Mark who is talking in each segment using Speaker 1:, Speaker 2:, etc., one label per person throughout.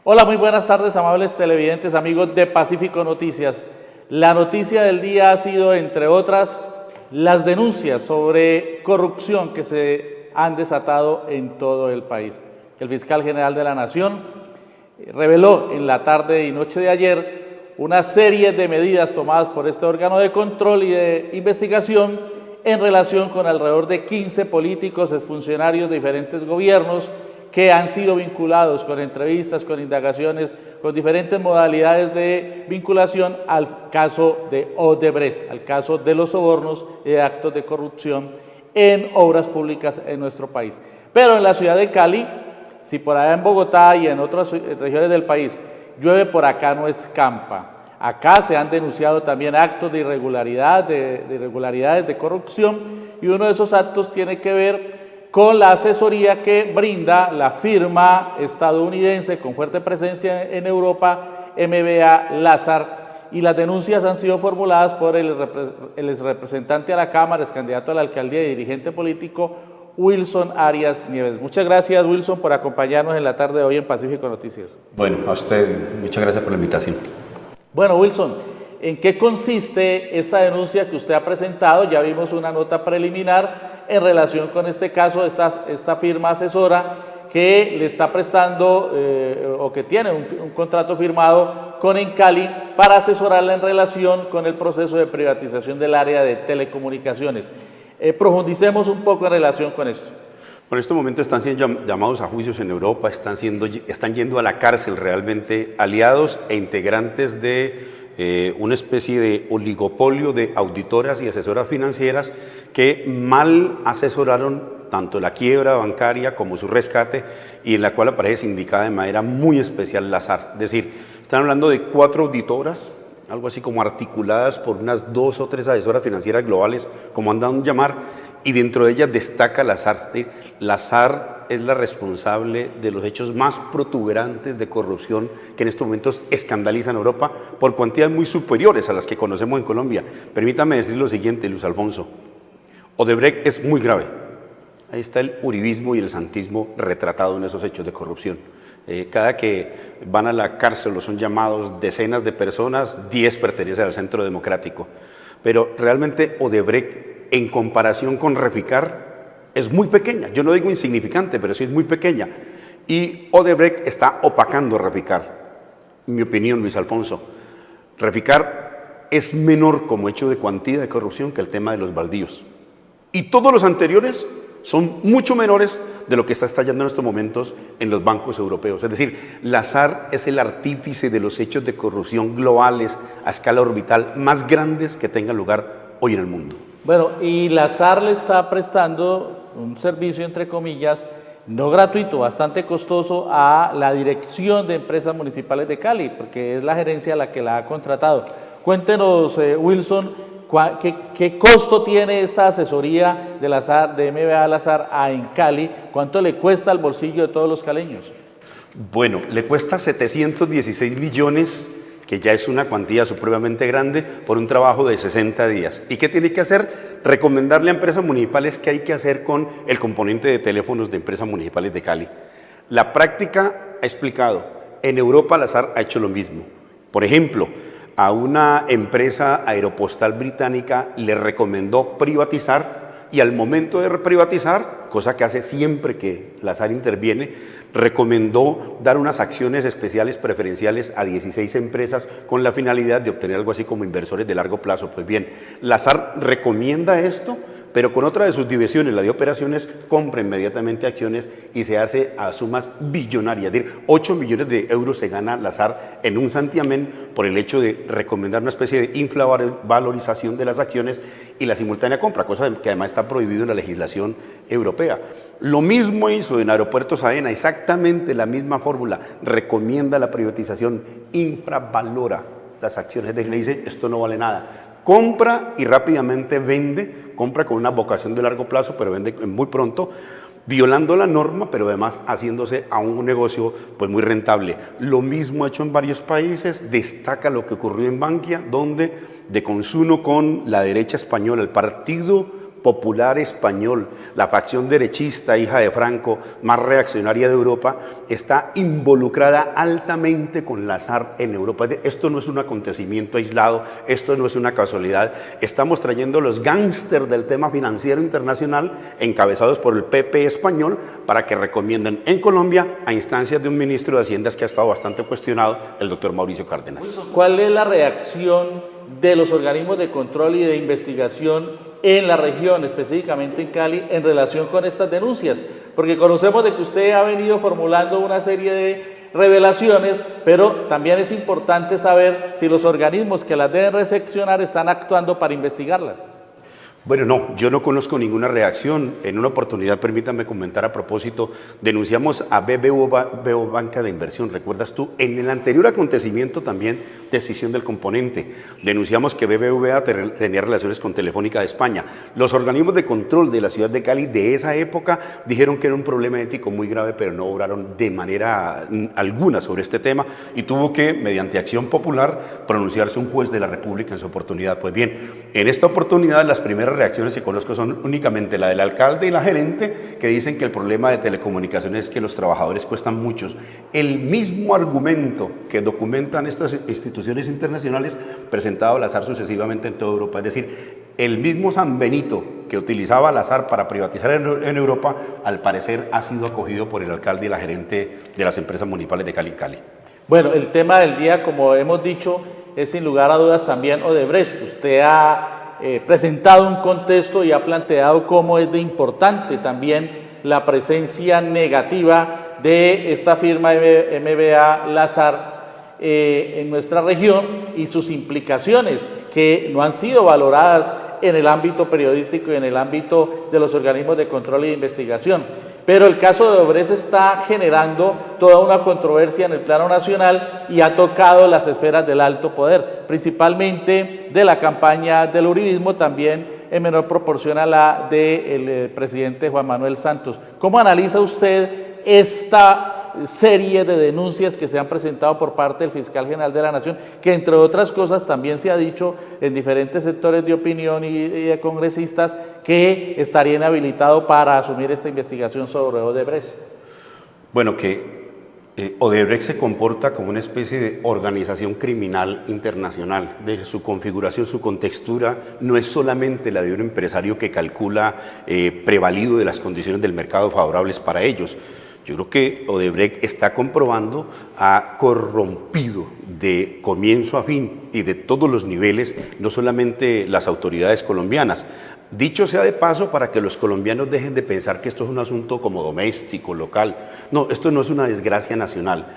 Speaker 1: Hola, muy buenas tardes, amables televidentes, amigos de Pacífico Noticias. La noticia del día ha sido, entre otras, las denuncias sobre corrupción que se han desatado en todo el país. El fiscal general de la Nación reveló en la tarde y noche de ayer una serie de medidas tomadas por este órgano de control y de investigación en relación con alrededor de 15 políticos, exfuncionarios de diferentes gobiernos que han sido vinculados con entrevistas, con indagaciones, con diferentes modalidades de vinculación al caso de Odebrecht, al caso de los sobornos y de actos de corrupción en obras públicas en nuestro país. Pero en la ciudad de Cali, si por allá en Bogotá y en otras regiones del país llueve, por acá no escampa. Acá se han denunciado también actos de irregularidades de corrupción, y uno de esos actos tiene que ver con la asesoría que brinda la firma estadounidense con fuerte presencia en Europa, MBA Lazar, y las denuncias han sido formuladas por el exrepresentante a la Cámara, ex candidato a la alcaldía y dirigente político, Wilson Arias Nieves. Muchas gracias, Wilson, por acompañarnos en la tarde de hoy en Pacífico Noticias.
Speaker 2: Bueno, a usted, muchas gracias por la invitación.
Speaker 1: Bueno, Wilson, ¿en qué consiste esta denuncia que usted ha presentado? Ya vimos una nota preliminar en relación con este caso, esta firma asesora que le está prestando o que tiene un contrato firmado con Encali para asesorarla en relación con el proceso de privatización del área de telecomunicaciones. Profundicemos un poco en relación con esto.
Speaker 2: Bueno, en este momento están siendo llamados a juicios en Europa, están yendo a la cárcel realmente aliados e integrantes de una especie de oligopolio de auditoras y asesoras financieras que mal asesoraron tanto la quiebra bancaria como su rescate, y en la cual aparece indicada de manera muy especial Lazar. Es decir, están hablando de 4 auditoras, algo así como articuladas por unas 2 o 3 asesoras financieras globales, como andan a llamar, y dentro de ellas destaca Lazar. Lazar es la responsable de los hechos más protuberantes de corrupción que en estos momentos escandalizan a Europa por cuantías muy superiores a las que conocemos en Colombia. Permítame decir lo siguiente, Luis Alfonso. Odebrecht es muy grave. Ahí está el uribismo y el santismo retratado en esos hechos de corrupción. Cada que van a la cárcel o son llamados decenas de personas, 10 pertenecen al Centro Democrático. Pero realmente Odebrecht, en comparación con Reficar, es muy pequeña. Yo no digo insignificante, pero sí es muy pequeña. Y Odebrecht está opacando a Reficar. En mi opinión, Luis Alfonso, Reficar es menor como hecho de cuantía de corrupción que el tema de los baldíos. Y todos los anteriores son mucho menores de lo que está estallando en estos momentos en los bancos europeos. Es decir, Lazar es el artífice de los hechos de corrupción globales a escala orbital más grandes que tengan lugar hoy en el mundo.
Speaker 1: Bueno, y Lazar le está prestando un servicio, entre comillas, no gratuito, bastante costoso a la Dirección de Empresas Municipales de Cali, porque es la gerencia la que la ha contratado. Cuéntenos, Wilson, ¿qué costo tiene esta asesoría de Lazar, de MBA Lazar en Cali? ¿Cuánto le cuesta al bolsillo de todos los caleños?
Speaker 2: Bueno, le cuesta 716 millones, que ya es una cuantía supremamente grande, por un trabajo de 60 días. ¿Y qué tiene que hacer? Recomendarle a empresas municipales qué hay que hacer con el componente de teléfonos de empresas municipales de Cali. La práctica ha explicado, en Europa Lazar ha hecho lo mismo. Por ejemplo, a una empresa aeropostal británica le recomendó privatizar, y al momento de privatizar, cosa que hace siempre que Lazar interviene, recomendó dar unas acciones especiales preferenciales a 16 empresas con la finalidad de obtener algo así como inversores de largo plazo. Pues bien, Lazar recomienda esto, pero con otra de sus divisiones, la de operaciones, compra inmediatamente acciones y se hace a sumas billonarias. Es decir, 8 millones de euros se gana Lazar en un santiamén por el hecho de recomendar una especie de infravalorización de las acciones y la simultánea compra, cosa que además está prohibido en la legislación europea. Lo mismo hizo en Aeropuertos AENA, exactamente la misma fórmula, recomienda la privatización, infravalora las acciones, le dice esto no vale nada, compra y rápidamente vende, compra con una vocación de largo plazo, pero vende muy pronto, violando la norma, pero además haciéndose a un negocio pues muy rentable. Lo mismo ha hecho en varios países, destaca lo que ocurrió en Bankia, donde de consumo con la derecha española, el partido Popular Español, la facción derechista, hija de Franco, más reaccionaria de Europa, está involucrada altamente con la SAR en Europa. Esto no es un acontecimiento aislado, esto no es una casualidad. Estamos trayendo los gángsters del tema financiero internacional, encabezados por el PP español, para que recomienden en Colombia a instancias de un ministro de Hacienda que ha estado bastante cuestionado, el doctor Mauricio Cárdenas.
Speaker 1: ¿Cuál es la reacción de los organismos de control y de investigación en la región, específicamente en Cali, en relación con estas denuncias? Porque conocemos de que usted ha venido formulando una serie de revelaciones, pero también es importante saber si los organismos que las deben recepcionar están actuando para investigarlas.
Speaker 2: Bueno, no, yo no conozco ninguna reacción. En una oportunidad, permítame comentar a propósito, denunciamos a BBVA Banca de Inversión, ¿recuerdas tú? En el anterior acontecimiento también, decisión del componente, denunciamos que BBVA tenía relaciones con Telefónica de España. Los organismos de control de la ciudad de Cali de esa época dijeron que era un problema ético muy grave, pero no obraron de manera alguna sobre este tema y tuvo que, mediante acción popular, pronunciarse un juez de la República en su oportunidad. Pues bien, en esta oportunidad las primeras reacciones que conozco son únicamente la del alcalde y la gerente, que dicen que el problema de telecomunicaciones es que los trabajadores cuestan muchos. El mismo argumento que documentan estas instituciones internacionales presentado la SAR sucesivamente en toda Europa, es decir, el mismo San Benito que utilizaba la SAR para privatizar en Europa, al parecer ha sido acogido por el alcalde y la gerente de las empresas municipales de Cali.
Speaker 1: Bueno, el tema del día, como hemos dicho, es sin lugar a dudas también Odebrecht. Usted ha presentado un contexto y ha planteado cómo es de importante también la presencia negativa de esta firma MBA Lazar en nuestra región y sus implicaciones que no han sido valoradas en el ámbito periodístico y en el ámbito de los organismos de control y de investigación. Pero el caso de Odebrecht está generando toda una controversia en el plano nacional y ha tocado las esferas del alto poder, principalmente de la campaña del uribismo, también en menor proporción a la del presidente Juan Manuel Santos. ¿Cómo analiza usted esta serie de denuncias que se han presentado por parte del fiscal general de la Nación, que entre otras cosas también se ha dicho en diferentes sectores de opinión y de congresistas que estaría inhabilitado para asumir esta investigación sobre Odebrecht?
Speaker 2: Bueno, que Odebrecht se comporta como una especie de organización criminal internacional. De su configuración, su contextura, no es solamente la de un empresario que calcula prevalido de las condiciones del mercado favorables para ellos. Yo creo que Odebrecht está comprobando, ha corrompido de comienzo a fin y de todos los niveles, no solamente las autoridades colombianas. Dicho sea de paso, para que los colombianos dejen de pensar que esto es un asunto como doméstico, local. No, esto no es una desgracia nacional.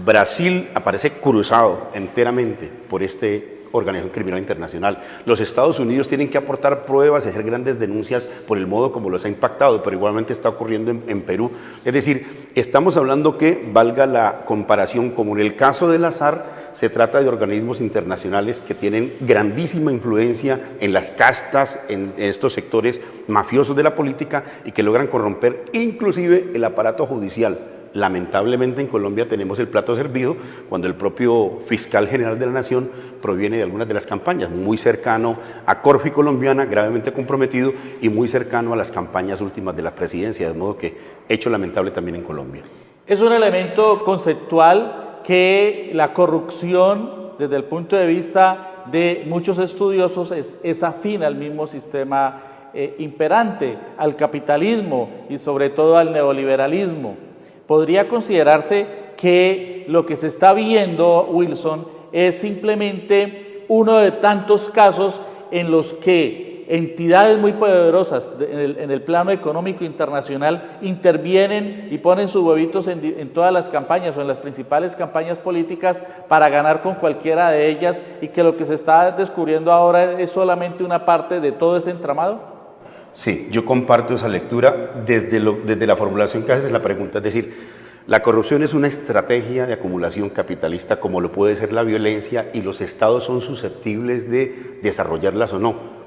Speaker 2: Brasil aparece cruzado enteramente por este organización criminal internacional. Los Estados Unidos tienen que aportar pruebas y hacer grandes denuncias por el modo como los ha impactado, pero igualmente está ocurriendo en Perú. Es decir, estamos hablando que, valga la comparación, como en el caso de la SAR, se trata de organismos internacionales que tienen grandísima influencia en las castas, en estos sectores mafiosos de la política y que logran corromper inclusive el aparato judicial. Lamentablemente en Colombia tenemos el plato servido cuando el propio fiscal general de la Nación proviene de algunas de las campañas, muy cercano a Corfi colombiana, gravemente comprometido, y muy cercano a las campañas últimas de la presidencia, de modo que hecho lamentable también en Colombia.
Speaker 1: Es un elemento conceptual que la corrupción, desde el punto de vista de muchos estudiosos, es afín al mismo sistema imperante, al capitalismo y sobre todo al neoliberalismo. Podría considerarse que lo que se está viendo, Wilson, es simplemente uno de tantos casos en los que entidades muy poderosas en el plano económico internacional intervienen y ponen sus huevitos en todas las campañas o en las principales campañas políticas para ganar con cualquiera de ellas, y que lo que se está descubriendo ahora es solamente una parte de todo ese entramado.
Speaker 2: Sí, yo comparto esa lectura desde la formulación que haces en la pregunta, es decir, la corrupción es una estrategia de acumulación capitalista como lo puede ser la violencia, y los estados son susceptibles de desarrollarlas o no.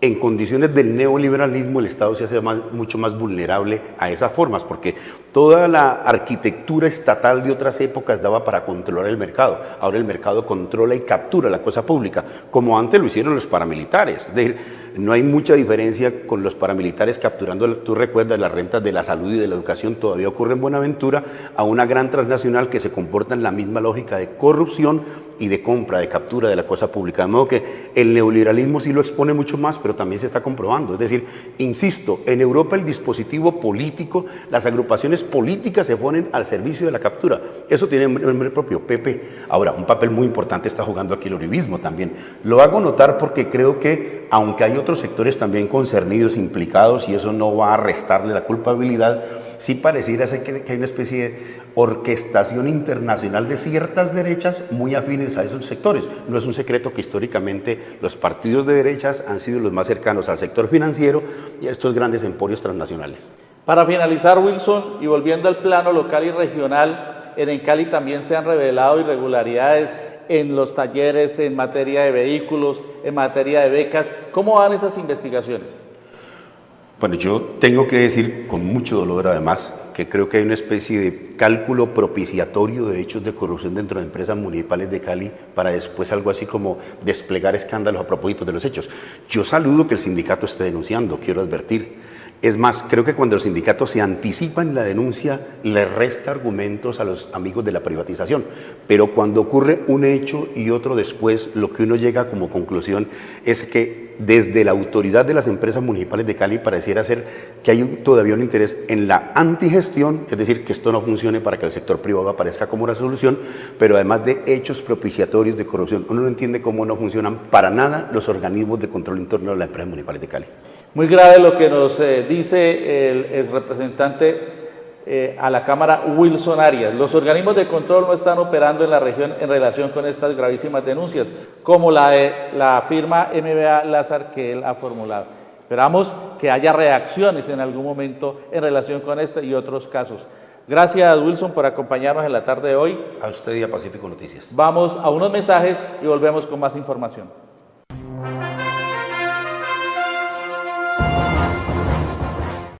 Speaker 2: En condiciones del neoliberalismo el Estado se hace mucho más vulnerable a esas formas, porque Toda la arquitectura estatal de otras épocas daba para controlar el mercado. Ahora el mercado controla y captura la cosa pública, como antes lo hicieron los paramilitares. Es decir, no hay mucha diferencia con los paramilitares capturando, tú recuerdas, las rentas de la salud y de la educación, todavía ocurre en Buenaventura, a una gran transnacional que se comporta en la misma lógica de corrupción y de compra, de captura de la cosa pública. De modo que el neoliberalismo sí lo expone mucho más, pero también se está comprobando. Es decir, insisto, en Europa el dispositivo político, las agrupaciones políticas se ponen al servicio de la captura. Eso tiene nombre propio, PP. Ahora, un papel muy importante está jugando aquí el uribismo también. Lo hago notar porque creo que, aunque hay otros sectores también concernidos, implicados, y eso no va a restarle la culpabilidad, sí pareciera ser que hay una especie de orquestación internacional de ciertas derechas muy afines a esos sectores. No es un secreto que históricamente los partidos de derechas han sido los más cercanos al sector financiero y a estos grandes emporios transnacionales.
Speaker 1: Para finalizar, Wilson, y volviendo al plano local y regional, en Cali también se han revelado irregularidades en los talleres, en materia de vehículos, en materia de becas. ¿Cómo van esas investigaciones?
Speaker 2: Bueno, yo tengo que decir con mucho dolor además que creo que hay una especie de cálculo propiciatorio de hechos de corrupción dentro de empresas municipales de Cali para después algo así como desplegar escándalos a propósito de los hechos. Yo saludo que el sindicato esté denunciando, quiero advertir. Es más, creo que cuando el sindicato se anticipa en la denuncia, le resta argumentos a los amigos de la privatización. Pero cuando ocurre un hecho y otro después, lo que uno llega como conclusión es que desde la autoridad de las empresas municipales de Cali pareciera ser que hay todavía un interés en la antigestión, es decir, que esto no funcione para que el sector privado aparezca como una solución, pero además de hechos propiciatorios de corrupción. Uno no entiende cómo no funcionan para nada los organismos de control interno de las empresas municipales de Cali.
Speaker 1: Muy grave lo que nos dice el representante a la Cámara, Wilson Arias. Los organismos de control no están operando en la región en relación con estas gravísimas denuncias, como la de la firma MBA Lázar que él ha formulado. Esperamos que haya reacciones en algún momento en relación con este y otros casos. Gracias, Wilson, por acompañarnos en la tarde de hoy.
Speaker 2: A usted y a Pacífico Noticias.
Speaker 1: Vamos a unos mensajes y volvemos con más información.